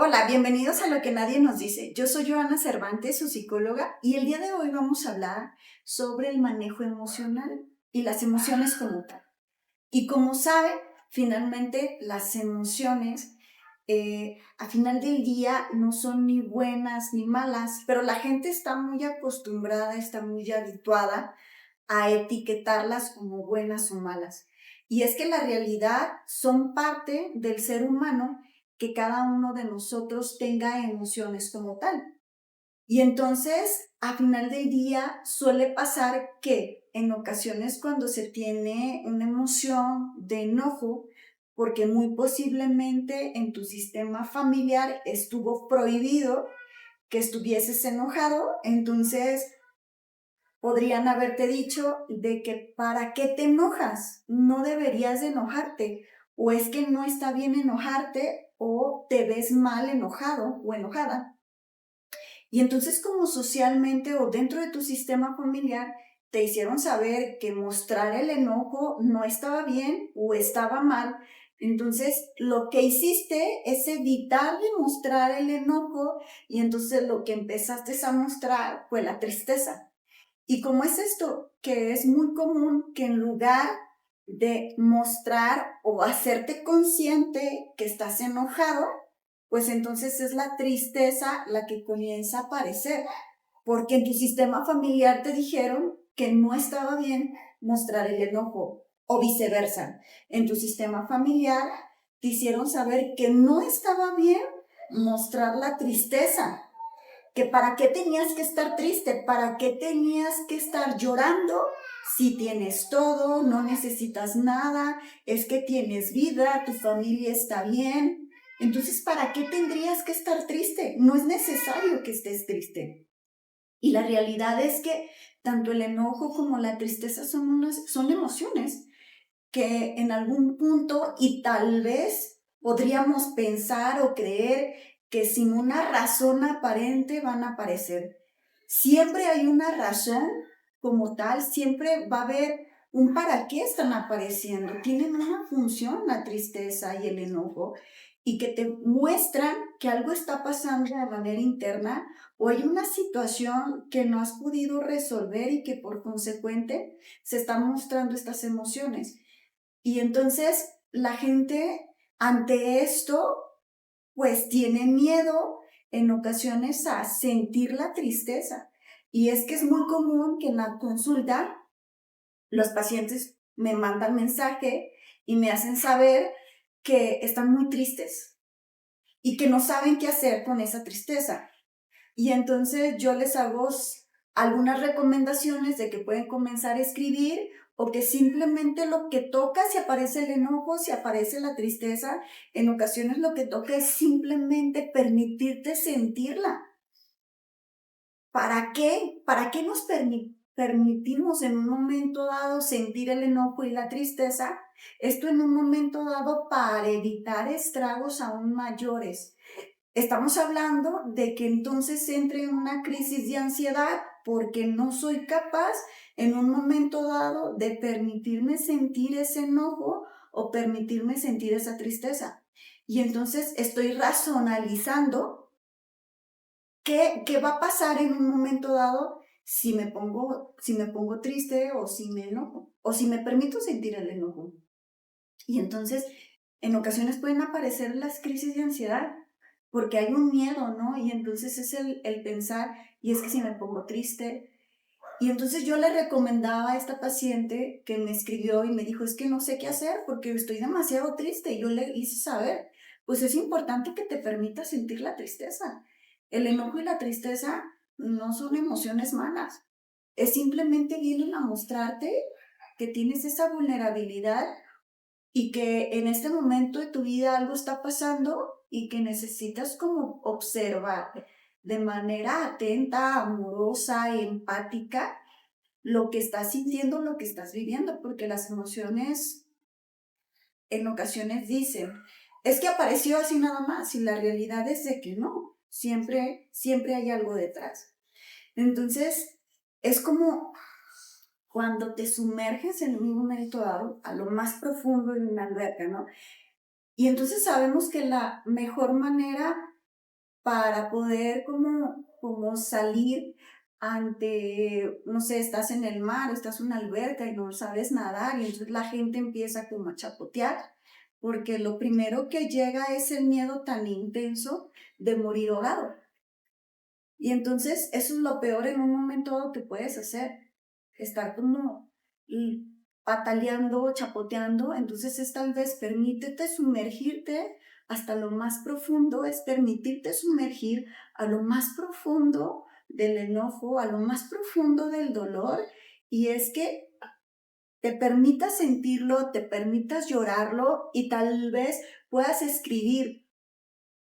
Hola, bienvenidos a Lo que nadie nos dice. Yo soy Joana Cervantes, su psicóloga, y el día de hoy vamos a hablar sobre el manejo emocional y las emociones como tal. Y como saben, finalmente las emociones a final del día no son ni buenas ni malas, pero la gente está muy acostumbrada, está muy habituada a etiquetarlas como buenas o malas. Y es que la realidad son parte del ser humano, que cada uno de nosotros tenga emociones como tal. Y entonces, a final del día, suele pasar que en ocasiones cuando se tiene una emoción de enojo, porque muy posiblemente en tu sistema familiar estuvo prohibido que estuvieses enojado, entonces podrían haberte dicho de que ¿para qué te enojas? No deberías de enojarte, o es que no está bien enojarte, o te ves mal enojado o enojada. Y entonces, como socialmente o dentro de tu sistema familiar te hicieron saber que mostrar el enojo no estaba bien o estaba mal, entonces lo que hiciste es evitar de mostrar el enojo, y entonces lo que empezaste a mostrar fue la tristeza. Y como es esto, que es muy común que en lugar de mostrar o hacerte consciente que estás enojado, pues entonces es la tristeza la que comienza a aparecer, porque en tu sistema familiar te dijeron que no estaba bien mostrar el enojo, o viceversa. En tu sistema familiar te hicieron saber que no estaba bien mostrar la tristeza, que para qué tenías que estar triste, para qué tenías que estar llorando, si tienes todo, no necesitas nada, es que tienes vida, tu familia está bien. Entonces, ¿para qué tendrías que estar triste? No es necesario que estés triste. Y la realidad es que tanto el enojo como la tristeza son emociones que en algún punto, y tal vez podríamos pensar o creer que sin una razón aparente van a aparecer. Siempre hay una razón como tal, siempre va a haber un para qué están apareciendo. Tienen una función la tristeza y el enojo, y que te muestran que algo está pasando de manera interna, o hay una situación que no has podido resolver y que por consecuente se están mostrando estas emociones. Y entonces la gente ante esto pues tiene miedo en ocasiones a sentir la tristeza. Y es que es muy común que en la consulta los pacientes me mandan mensaje y me hacen saber que están muy tristes y que no saben qué hacer con esa tristeza. Y entonces yo les hago algunas recomendaciones de que pueden comenzar a escribir, o que simplemente lo que toca, si aparece el enojo, si aparece la tristeza, en ocasiones lo que toca es simplemente permitirte sentirla. ¿Para qué? ¿Para qué nos permitimos en un momento dado sentir el enojo y la tristeza? Esto en un momento dado para evitar estragos aún mayores. Estamos hablando de que entonces entre en una crisis de ansiedad porque no soy capaz en un momento dado de permitirme sentir ese enojo o permitirme sentir esa tristeza. Y entonces estoy racionalizando qué va a pasar en un momento dado si me pongo triste, o si me enojo, o si me permito sentir el enojo. Y entonces, en ocasiones pueden aparecer las crisis de ansiedad porque hay un miedo, ¿no? Y entonces es el pensar, y es que si me pongo triste. Y entonces yo le recomendaba a esta paciente que me escribió y me dijo, es que no sé qué hacer porque estoy demasiado triste. Y yo le hice saber, pues es importante que te permitas sentir la tristeza. El enojo y la tristeza no son emociones malas. Es simplemente vienen a mostrarte que tienes esa vulnerabilidad, y que en este momento de tu vida algo está pasando y que necesitas como observar de manera atenta, amorosa, empática, lo que estás sintiendo, lo que estás viviendo, porque las emociones en ocasiones dicen, es que apareció así nada más, y la realidad es de que no, siempre hay algo detrás. Entonces, es como cuando te sumerges en un momento dado a lo más profundo de una alberca, ¿no? Y entonces sabemos que la mejor manera para poder como salir ante, no sé, estás en el mar, estás en una alberca y no sabes nadar y entonces la gente empieza como a chapotear, porque lo primero que llega es el miedo tan intenso de morir ahogado. Y entonces eso es lo peor en un momento dado que puedes hacer, estar como pataleando, chapoteando. Entonces es tal vez permítete sumergirte hasta lo más profundo, es permitirte sumergir a lo más profundo del enojo, a lo más profundo del dolor, y es que te permitas sentirlo, te permitas llorarlo y tal vez puedas escribir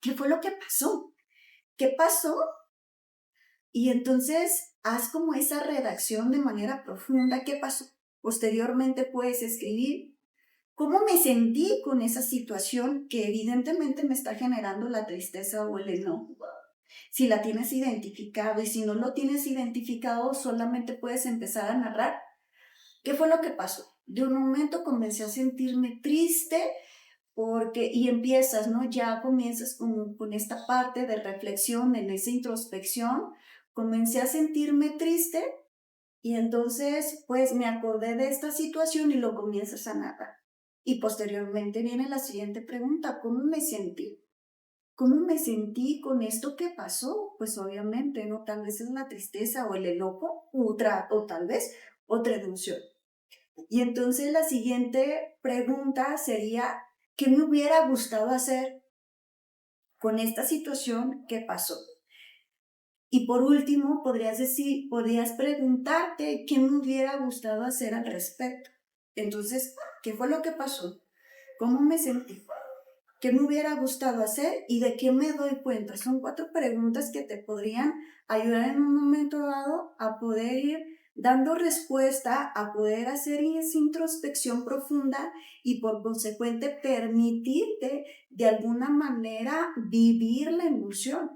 qué fue lo que pasó, qué pasó. Y entonces haz como esa redacción de manera profunda. ¿Qué pasó? Posteriormente puedes escribir cómo me sentí con esa situación que evidentemente me está generando la tristeza o el enojo. Si la tienes identificado y si no lo tienes identificado, solamente puedes empezar a narrar. ¿Qué fue lo que pasó? De un momento comencé a sentirme triste y empiezas, ¿no? Ya comienzas con esta parte de reflexión, en esa introspección. Comencé a sentirme triste y entonces pues me acordé de esta situación y lo comienzas a narrar. Y posteriormente viene la siguiente pregunta: ¿cómo me sentí? ¿Cómo me sentí con esto que pasó? Pues obviamente, ¿no? Tal vez es la tristeza o el enojo, o tal vez otra emoción. Y entonces la siguiente pregunta sería: ¿qué me hubiera gustado hacer con esta situación que pasó? Y por último, podrías preguntarte qué me hubiera gustado hacer al respecto. Entonces, ¿qué fue lo que pasó? ¿Cómo me sentí? ¿Qué me hubiera gustado hacer y de qué me doy cuenta? Son 4 preguntas que te podrían ayudar en un momento dado a poder ir dando respuesta, a poder hacer esa introspección profunda y por consecuente permitirte de alguna manera vivir la emoción.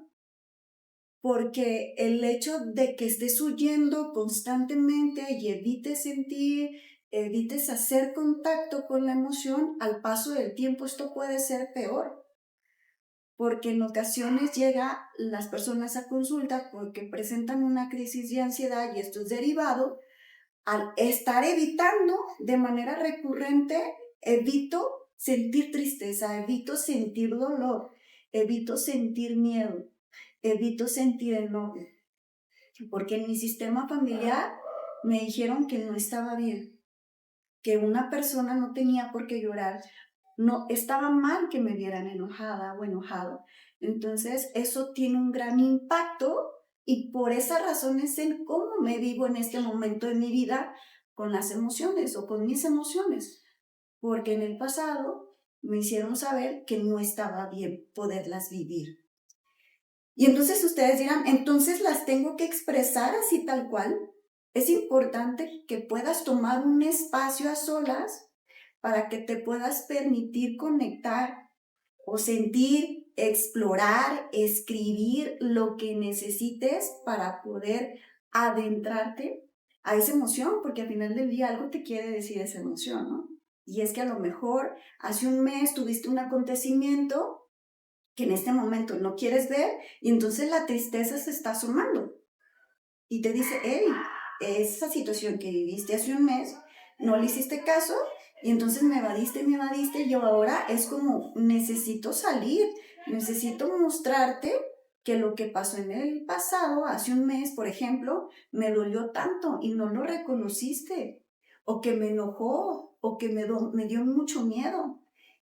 Porque el hecho de que estés huyendo constantemente y evites sentir, evites hacer contacto con la emoción, al paso del tiempo esto puede ser peor. Porque en ocasiones llegan las personas a consulta porque presentan una crisis de ansiedad y esto es derivado al estar evitando de manera recurrente, evito sentir tristeza, evito sentir dolor, evito sentir miedo, evito sentir enojo, porque en mi sistema familiar me dijeron que no estaba bien, que una persona no tenía por qué llorar, no estaba mal que me vieran enojada o enojado. Entonces eso tiene un gran impacto y por esa razón es el cómo me vivo en este momento de mi vida con las emociones o con mis emociones, porque en el pasado me hicieron saber que no estaba bien poderlas vivir. Y entonces ustedes dirán, entonces las tengo que expresar así tal cual. Es importante que puedas tomar un espacio a solas para que te puedas permitir conectar o sentir, explorar, escribir lo que necesites para poder adentrarte a esa emoción, porque al final del día algo te quiere decir esa emoción, ¿no? Y es que a lo mejor hace un mes tuviste un acontecimiento que en este momento no quieres ver y entonces la tristeza se está sumando y te dice, hey, esa situación que viviste hace un mes, no le hiciste caso y entonces me evadiste y ahora es como necesito salir, necesito mostrarte que lo que pasó en el pasado, hace un mes, por ejemplo, me dolió tanto y no lo reconociste, o que me enojó, o que me dio mucho miedo.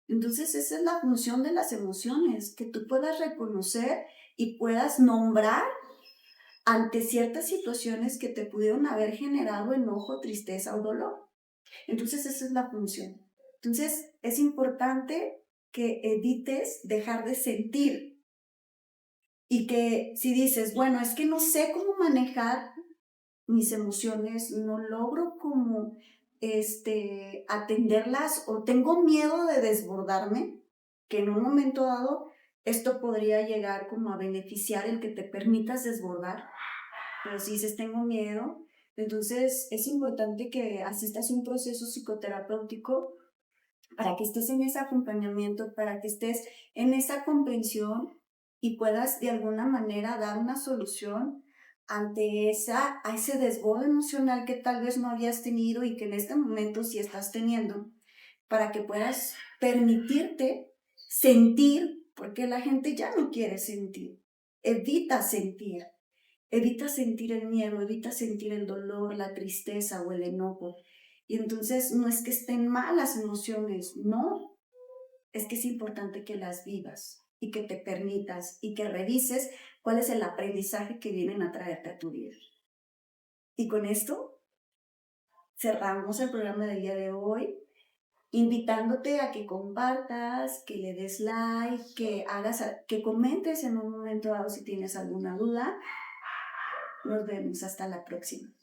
Entonces esa es la función de las emociones, que tú puedas reconocer y puedas nombrar ante ciertas situaciones que te pudieron haber generado enojo, tristeza o dolor. Entonces esa es la función. Entonces es importante que evites dejar de sentir y que si dices, bueno, es que no sé cómo manejar mis emociones, no logro como atenderlas o tengo miedo de desbordarme, que en un momento dado esto podría llegar como a beneficiar el que te permitas desbordar. Pero si dices tengo miedo, entonces es importante que asistas a un proceso psicoterapéutico para que estés en ese acompañamiento, para que estés en esa comprensión y puedas de alguna manera dar una solución ante a ese desborde emocional que tal vez no habías tenido y que en este momento sí estás teniendo, para que puedas permitirte sentir, porque la gente ya no quiere sentir, evita sentir. Evita sentir el miedo, evita sentir el dolor, la tristeza o el enojo. Y entonces no es que estén mal las emociones, no, es que es importante que las vivas y que te permitas y que revises cuál es el aprendizaje que vienen a traerte a tu vida. Y con esto cerramos el programa del día de hoy, invitándote a que compartas, que le des like, que comentes en un momento dado si tienes alguna duda. Nos vemos hasta la próxima.